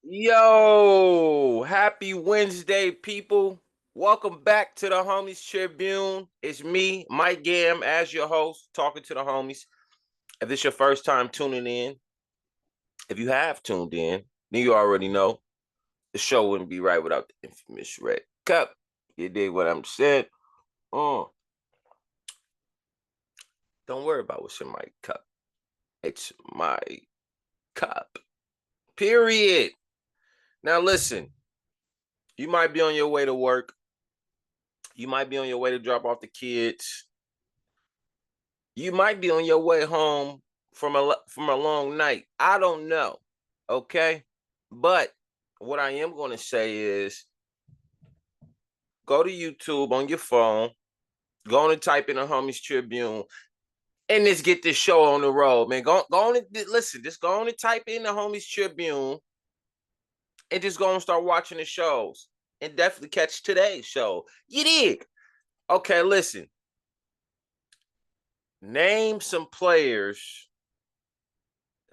Yo, happy Wednesday, people. Welcome back to the Homies Tribune. It's me, Mike Gam, as your host, talking to the homies. If this is your first time tuning in, if you have tuned in, then you already know the show wouldn't be right without the infamous red cup. You dig what I'm saying? Uh, don't worry about what's in my cup. It's my cup. Period. Now, listen, you might be on your way to work. You might be on your way to drop off the kids. You might be on your way home from a long night. I don't know. Okay? But what I am going to say is go to YouTube on your phone, go on and type in the Homies Tribune, and just get this show on the road, man. Go on and listen, just go on and type in the Homies Tribune and just go and start watching the shows. And definitely catch today's show. You dig? Okay, listen. Name some players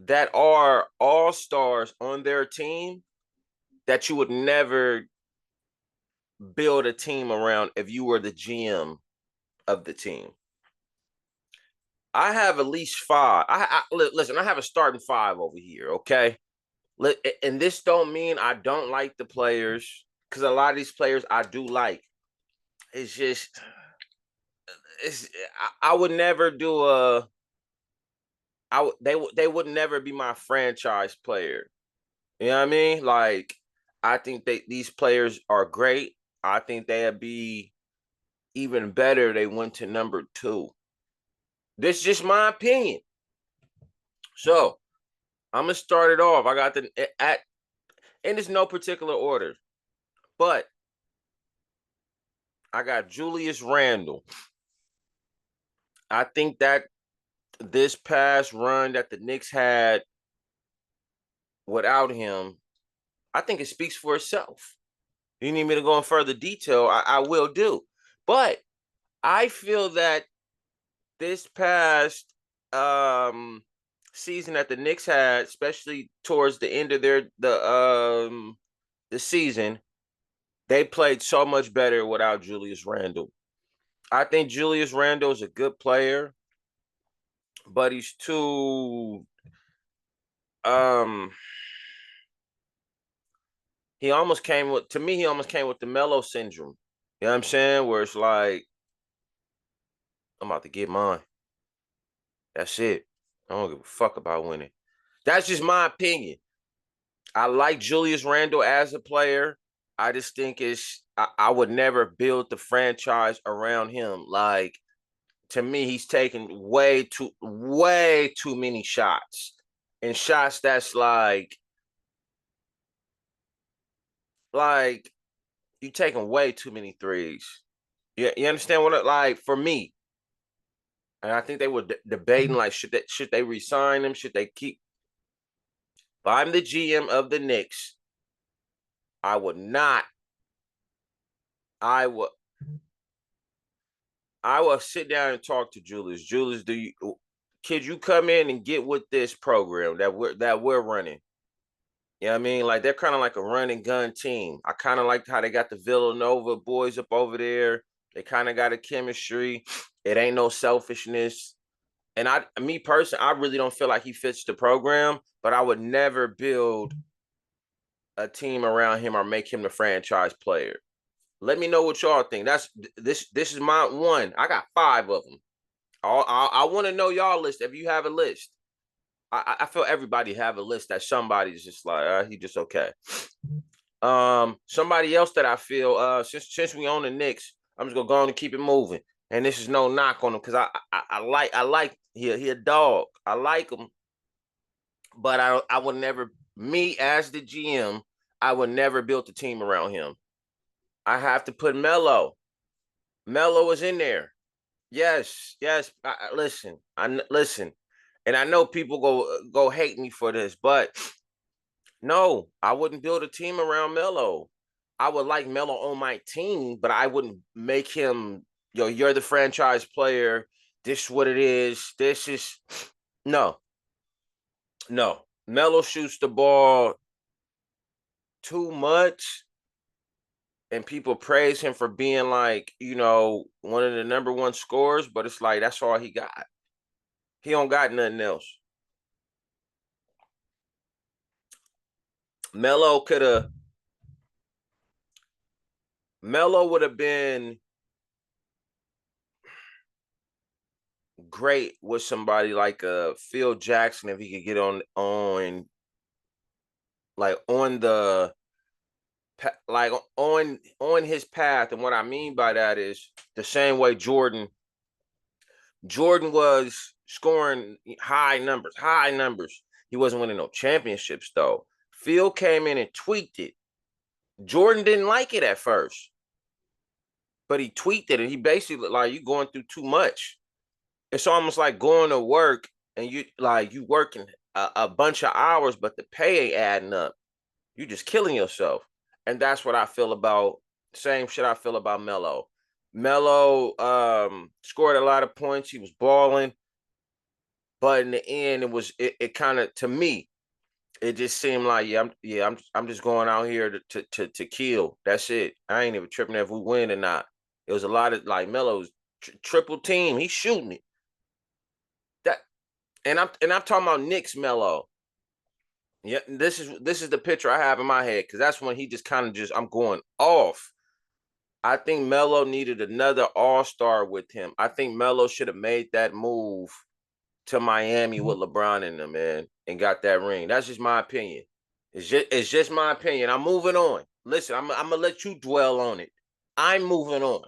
that are all stars on their team that you would never build a team around if you were the GM of the team. I have at least five. Listen. I have a starting five over here. Okay, and this don't mean I don't like the players, because a lot of these players I do like. It's just, I would never do a. They would never be my franchise player. You know what I mean? Like, I think these players are great. I think they'd be even better if they went to number two. This is just my opinion. So I'm gonna start it off. I got and it's no particular order, but I got Julius Randle. I think that this past run that the Knicks had without him, I think it speaks for itself. You need me to go in further detail, I will do. But I feel that this past season that the Knicks had, especially towards the end of the season, they played so much better without Julius Randle. I think Julius Randle is a good player, but he's too um he almost came with, to me, he almost came with the MELO syndrome. You know what I'm saying? Where it's like, I'm about to get mine. That's it. I don't give a fuck about winning. That's just my opinion. I like Julius Randle as a player. I just think I would never build the franchise around him. Like, to me, he's taking way too many shots. And shots that's like you taking way too many threes. You understand what like, for me? And I think they were debating, like, should they resign him? Should they keep? If I'm the GM of the Knicks, I would not. I would. I will sit down and talk to Julius. Julius, could you come in and get with this program that we're running? You know what I mean? Like, they're kind of like a run and gun team. I kind of like how they got the Villanova boys up over there. They kind of got a chemistry. It ain't no selfishness. And me personally, I really don't feel like he fits the program, but I would never build a team around him or make him the franchise player. Let me know what y'all think. This is my one. I got five of them. I want to know y'all list if you have a list. I feel everybody have a list that somebody's just like, he just okay. Somebody else that I feel, since we own the Knicks, I'm just gonna go on and keep it moving. And this is no knock on him, because I like he a dog. I like him, but I would never, me as the GM, I would never build a team around him. I have to put MELO. MELO is in there. Yes, yes. Listen, and I know people go hate me for this, but no, I wouldn't build a team around MELO. I would like MELO on my team, but I wouldn't make him, you're the franchise player. This is what it is. This is no, no. MELO shoots the ball too much, and people praise him for being like, you know, one of the #1 scorers, but it's like that's all he got. He don't got nothing else. Melo would have been great with somebody like Phil Jackson if he could get on like on the like on his path. And what I mean by that is the same way Jordan was scoring high numbers. He wasn't winning no championships though. Phil came in and tweaked it. Jordan didn't like it at first, but he tweaked it, and he basically like, you going through too much. It's almost like going to work and you working a bunch of hours, but the pay ain't adding up. You just killing yourself. And that's what I feel about, same shit I feel about Melo. Melo scored a lot of points. He was balling. But in the end, it kind of, to me, it just seemed like, I'm just going out here to kill. That's it. I ain't even tripping if we win or not. It was a lot of like Melo's triple team. He's shooting it. That and I'm talking about Knicks Melo. Yeah, this is the picture I have in my head, because that's when he just kind of I'm going off. I think Melo needed another all-star with him. I think Melo should have made that move to Miami with LeBron in them, man, and got that ring. That's just my opinion. It's just my opinion. I'm moving on. Listen, I'm gonna let you dwell on it. I'm moving on.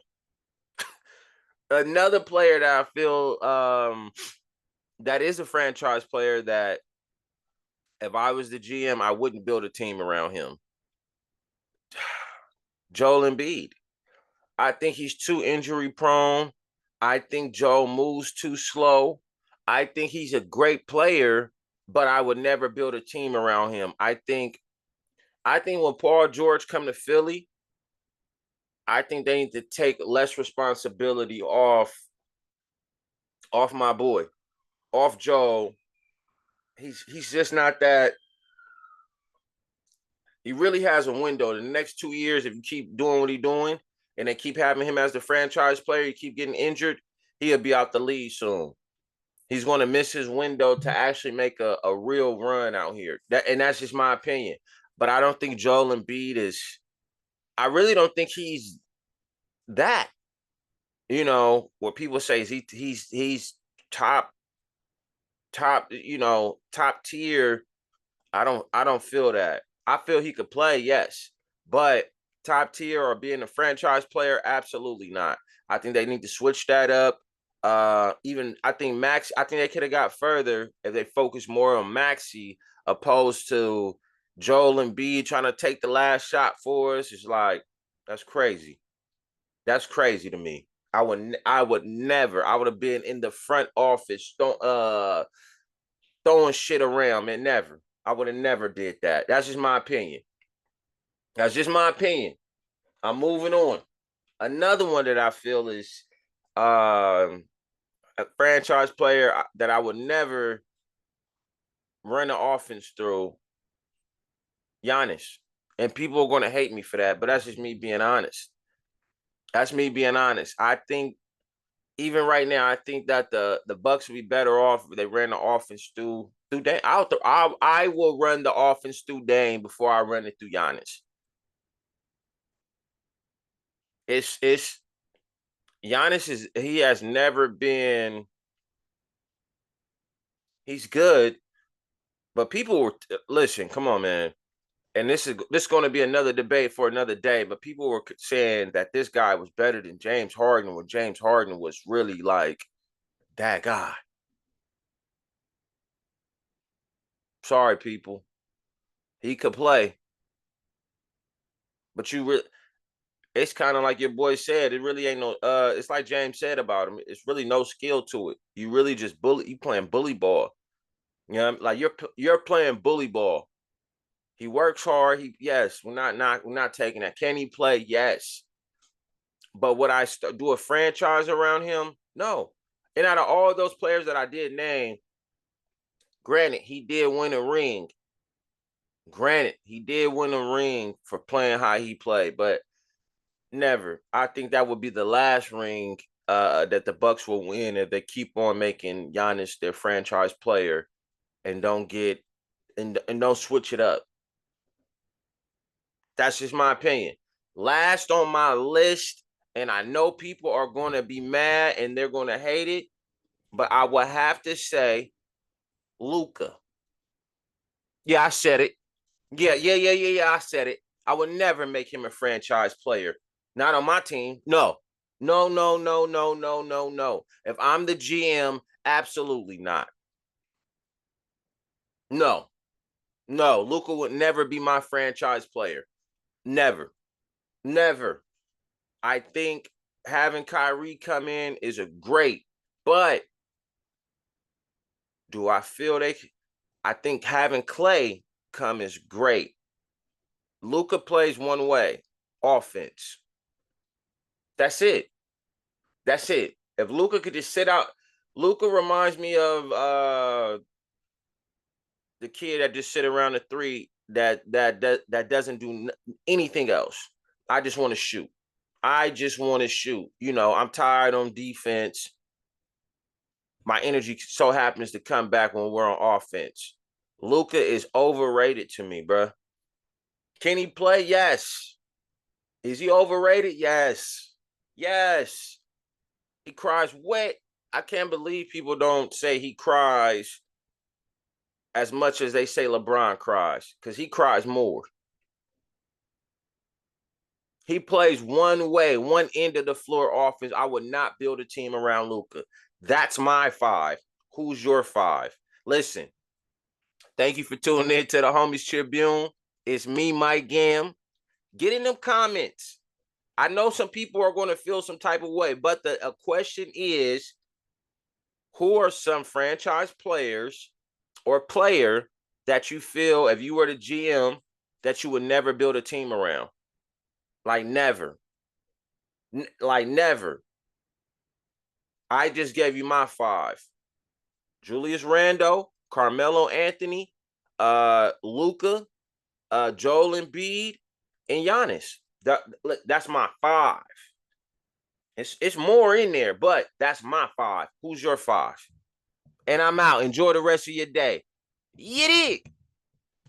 Another player that I feel that is a franchise player that if I was the GM, I wouldn't build a team around him. Joel Embiid. I think he's too injury prone. I think Joe moves too slow. I think he's a great player, but I would never build a team around him. I think when Paul George come to Philly, I think they need to take less responsibility off my boy, off Joe. He's just not that. He really has a window. The next 2 years, if you keep doing what he's doing and they keep having him as the franchise player, you keep getting injured, he'll be out the league soon. He's going to miss his window to actually make a real run out here. That's just my opinion. But I don't think Joel Embiid is. I really don't think he's that. You know, what people say is he's top, top tier. I don't feel that. I feel he could play, yes, but top tier or being a franchise player, absolutely not. I think they need to switch that up. Even I think they could have got further if they focused more on Maxey opposed to Joel Embiid trying to take the last shot for us. It's like, that's crazy. That's crazy to me. I would never. I would have been in the front office throwing shit around, man. Never. I would have never did that. That's just my opinion. That's just my opinion. I'm moving on. Another one that I feel is a franchise player that I would never run the offense through, Giannis. And people are going to hate me for that, but that's just me being honest. That's me being honest. I think even right now, I think that the Bucks would be better off if they ran the offense through Dame. I will run the offense through Dame before I run it through Giannis. It's Giannis he has never been. He's good, but people were listen. Come on, man. And this is going to be another debate for another day. But people were saying that this guy was better than James Harden, when James Harden was really like that guy. Sorry, people. He could play, but it's kind of like your boy said. It really ain't no. It's like James said about him. It's really no skill to it. You really just bully. You playing bully ball. You know, like you're playing bully ball. He works hard. Yes, we're not taking that. Can he play? Yes. But would I do a franchise around him? No. And out of all those players that I did name, granted, he did win a ring. Granted, he did win a ring for playing how he played, but never. I think that would be the last ring that the Bucks will win if they keep on making Giannis their franchise player and don't get and don't switch it up. That's just my opinion. Last on my list, and I know people are going to be mad and they're going to hate it, but I will have to say LUKA. Yeah, I said it. Yeah. I said it. I would never make him a franchise player. Not on my team. No. No. If I'm the GM, absolutely not. No. No. LUKA would never be my franchise player. Never. Never. I think having Kyrie come in is a great, but do I feel I think having Clay come is great. LUKA plays one way, offense. That's it. That's it. If LUKA could just sit out, LUKA reminds me of the kid that just sit around the three that doesn't do anything else. I just want to shoot. I just want to shoot. You know, I'm tired on defense. My energy so happens to come back when we're on offense. LUKA is overrated to me, bro. Can he play? Yes. Is he overrated? Yes. Yes. He cries wet. I can't believe people don't say he cries as much as they say LeBron cries, because he cries more. He plays one way, one end of the floor offense. I would not build a team around LUKA. That's my 5. Who's your 5? Listen, thank you for tuning in to the Homies Tribune. It's me, Mike Gam. Get in them comments. I know some people are going to feel some type of way, but the question is, who are some franchise players or player that you feel, if you were the GM, that you would never build a team around? Like never. Like never. I just gave you my 5. Julius Randle, Carmelo Anthony, LUKA, Joel Embiid, and Giannis. That's my 5. It's more in there, but that's my 5. Who's your 5? And I'm out. Enjoy the rest of your day. Yiddy.